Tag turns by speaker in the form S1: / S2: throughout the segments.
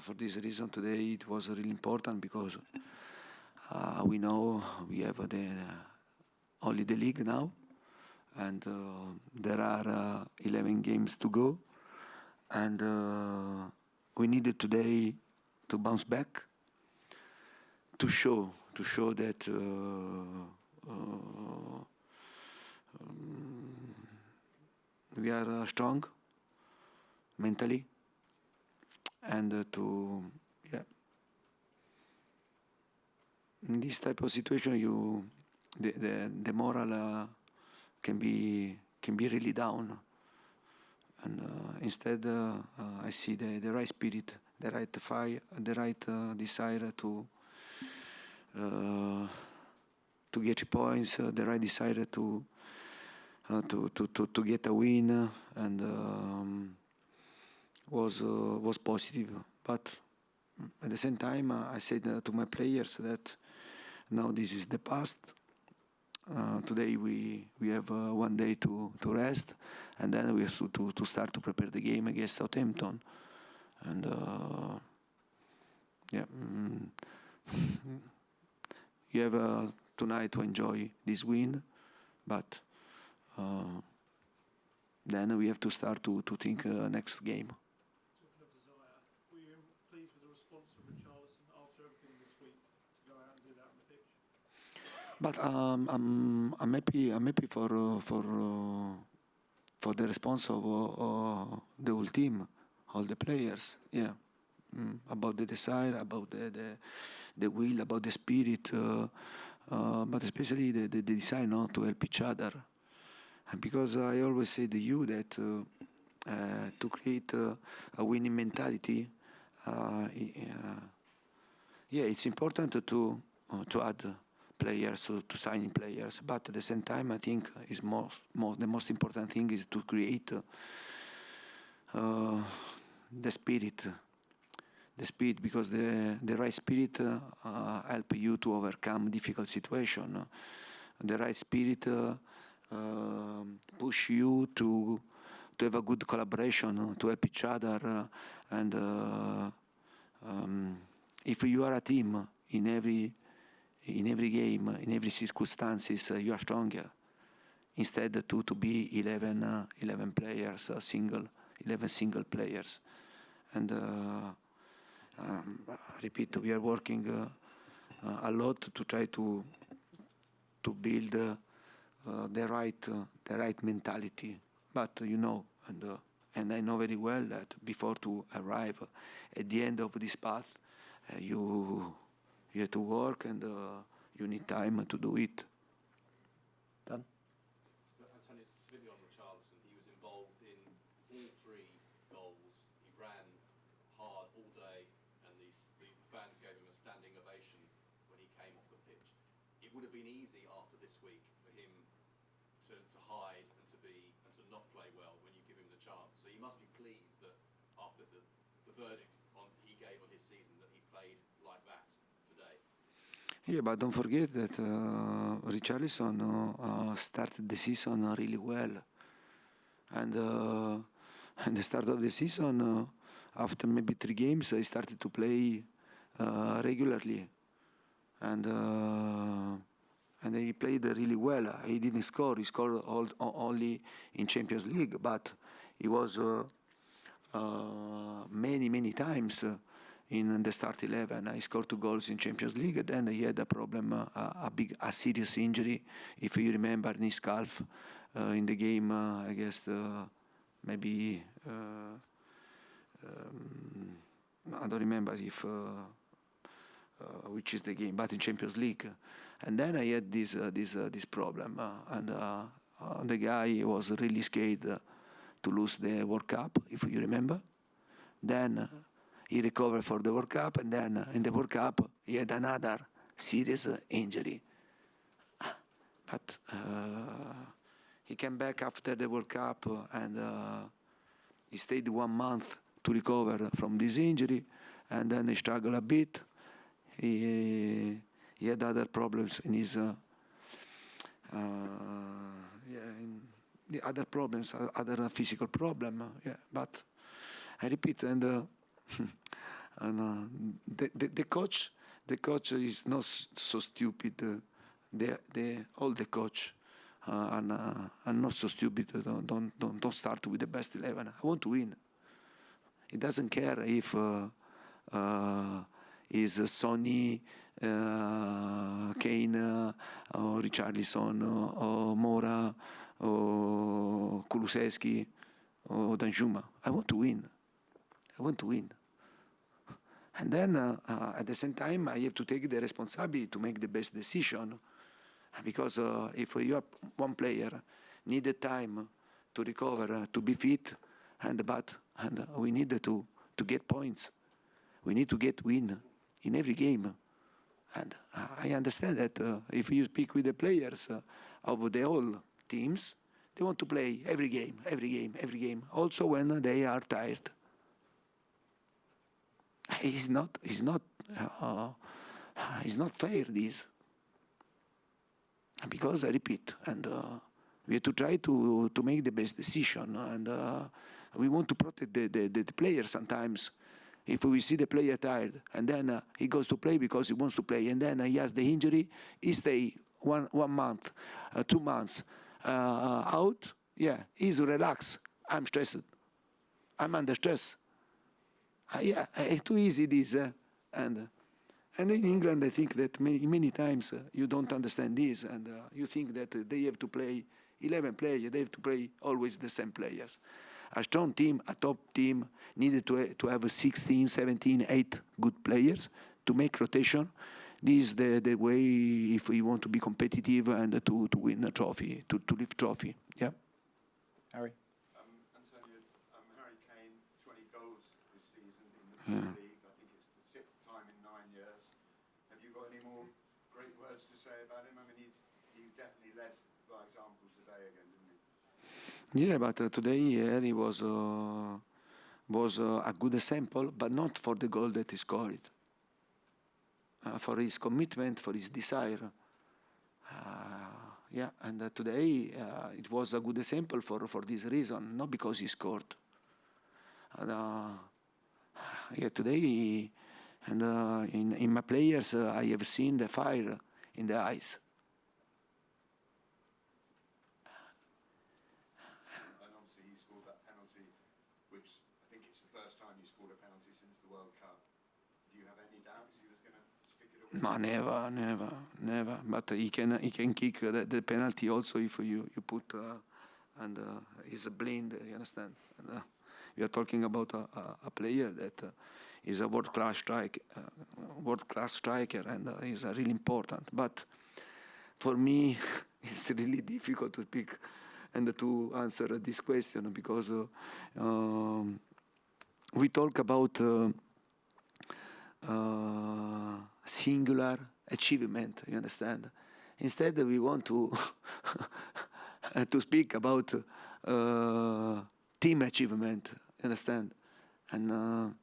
S1: for this reason today it was really important because we know we have only the league now, and there are 11 games to go, and we needed today to bounce back, to show that we are strong mentally, and in this type of situation the moral can be really down, and instead I see the right spirit, the right fire, the right desire to get points, the right desire to get a win, and was positive. But at the same time, I said to my players that now this is the past. Today we have 1 day to rest, and then we have to start to prepare the game against Southampton. And you have tonight to enjoy this win, but then we have to start to think next game.
S2: Talking of desire, were you pleased with the response of Richarlison after everything this week to go out and do that on the pitch?
S1: But I'm happy for the response of the whole team, all the players. Yeah, about the desire, about the will, about the spirit, but especially the desire not to help each other. Because I always say to you that to create a winning mentality, it's important to add players, to sign players, but at the same time I think is the most important thing is to create the spirit, because the right spirit help you to overcome difficult situation. The right spirit push you to have a good collaboration, to help each other, and if you are a team in every game, in every circumstances, you are stronger. Instead to be 11 players, 11 single players. And I repeat, we are working a lot to try to build the right mentality. But and I know very well that before to arrive at the end of this path, you have to work, and you need time to do it. Done?
S3: Antonio, specifically on Richarlison, he was involved in all 3 goals. He ran hard all day, and the fans gave him a standing ovation when he came off the pitch. It would have been easy after this week for him to hide and to not play well when you give him the chance. So you must be pleased that after the verdict he gave on his season, that he played like that today.
S1: Yeah, but don't forget that Richarlison started the season really well, and at the start of the season, after maybe 3 games, he started to play regularly, and he played really well. He didn't score; he scored only in Champions League, but he was many times in the start 11. He scored 2 goals in Champions League. Then he had a problem, a serious injury, if you remember, in his calf in the game against maybe I don't remember if which is the game, but in Champions League. And then I had this problem, and the guy was really scared to lose the World Cup, if you remember. Then he recovered for the World Cup, and then in the World Cup he had another serious injury. But he came back after the World Cup, and he stayed 1 month to recover from this injury, and then he struggled a bit. He had other problems in his other problems, other physical problem. But I repeat, and And the coach is not so stupid. All the coach are not so stupid. Don't start with the best 11. I want to win. It doesn't care if is Sonny, Kane, or Richarlison, or Mora, or Kulusevski, or Danjuma. I want to win. I want to win. And then at the same time, I have to take the responsibility to make the best decision. Because if you have one player needed time to recover, to be fit, and we need to get points. We need to get win in every game. And I understand that if you speak with the players of the whole teams, they want to play every game, also when they are tired. It's not fair, this. Because I repeat, and we have to try to make the best decision, and we want to protect the player sometimes. If we see the player tired, and then he goes to play because he wants to play, and then he has the injury, he stay one month, 2 months out. Yeah, he's relaxed. I'm stressed. I'm under stress. Yeah, it's too easy this, and in England I think that many times you don't understand this, and you think that they have to play 11 players, they have to play always the same players. A strong team, a top team, needed to have 16, 17, 8 good players to make rotation. This is the way if we want to be competitive and to win a trophy, to lift trophy. Yeah.
S4: Harry?
S5: Antonio, Harry Kane, 20 goals this season in the Premier League. I think it's the 6th time in 9 years. Have you got any more great words to say about him? I mean, he definitely led by example today again, didn't he?
S1: Yeah, but today he was a good example, but not for the goal that he scored. For his commitment, for his desire. Yeah, and today it was a good example for this reason, not because he scored. Yeah, today, and in my players, I have seen the fire in the eyes.
S5: And obviously he scored that penalty, which I think it's the first time you scored a penalty since the World Cup. Do you have any doubts he was going to stick it away?
S1: No, never. But he can kick the penalty also if you put and he's blind. You understand? And, we are talking about a player that is a world-class striker, and is really important. But for me, it's really difficult to speak and to answer this question because we talk about singular achievement. You understand? Instead, we want to to speak about team achievement. You understand? And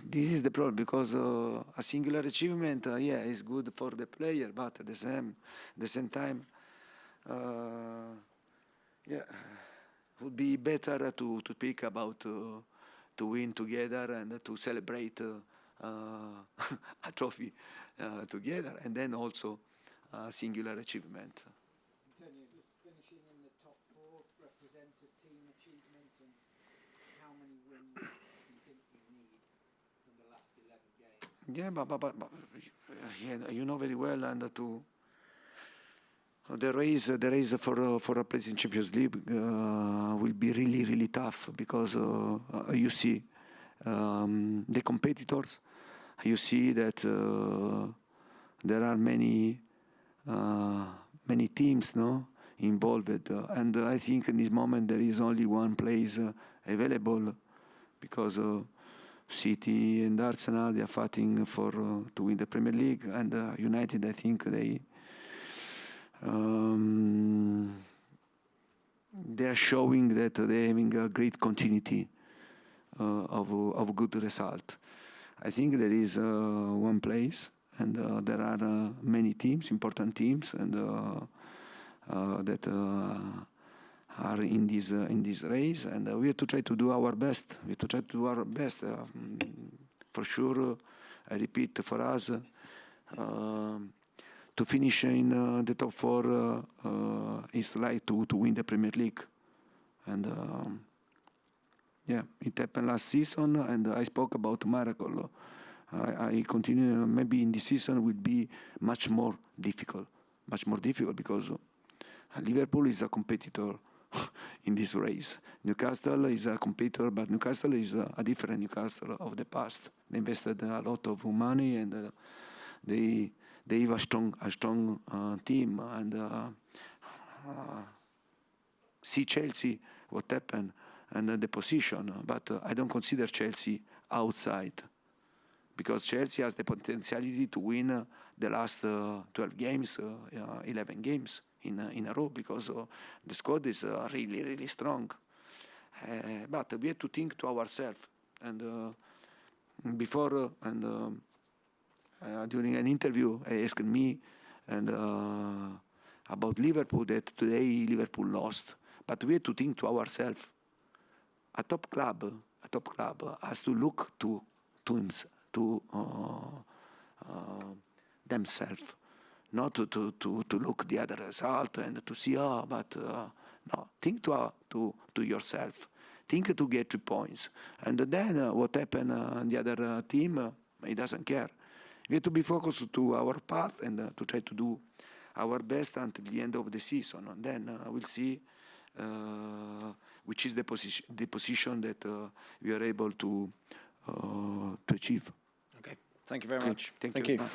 S1: this is the problem because a singular achievement, is good for the player, but at the same time, would be better to speak about to win together and to celebrate a trophy together, and then also a singular achievement.
S4: Antonio, just finishing in the top 4 represent a team achievement, and how many wins do you think you need from the last 11 games?
S1: Yeah, but you know very well, and the race for a place in Champions League will be really, really tough because you see the competitors. You see that there are many teams, involved, and I think in this moment there is only one place available because City and Arsenal, they are fighting to win the Premier League, and United, I think they are showing that they're having a great continuity of good result. I think there is one place, and there are many teams, important teams, and that are in this race, and we have to try to do our best. We have to try to do our best. for sure, I repeat, for us, to finish in the top 4 is like to win the Premier League. And it happened last season, and I spoke about miracle. I continue, maybe in this season will be much more difficult because Liverpool is a competitor in this race. Newcastle is a competitor, but Newcastle is a different Newcastle of the past. They invested a lot of money, and they have a strong team. And see Chelsea, what happened, and the position. But I don't consider Chelsea outside, because Chelsea has the potentiality to win the last 12 games, 11 games in a row, because the squad is really, really strong. But we have to think to ourselves. And before, during an interview, I asked me about Liverpool, that today Liverpool lost. But we have to think to ourselves. A top club has to look to themselves, not to look the other result and to see, no, think to yourself. Think to get 3 points. And then what happened on the other team, it doesn't care. We have to be focused to our path and to try to do our best until the end of the season. And then we'll see which is the position that we are able to achieve.
S6: Okay, thank you very much.
S1: Thank
S6: you.
S1: you.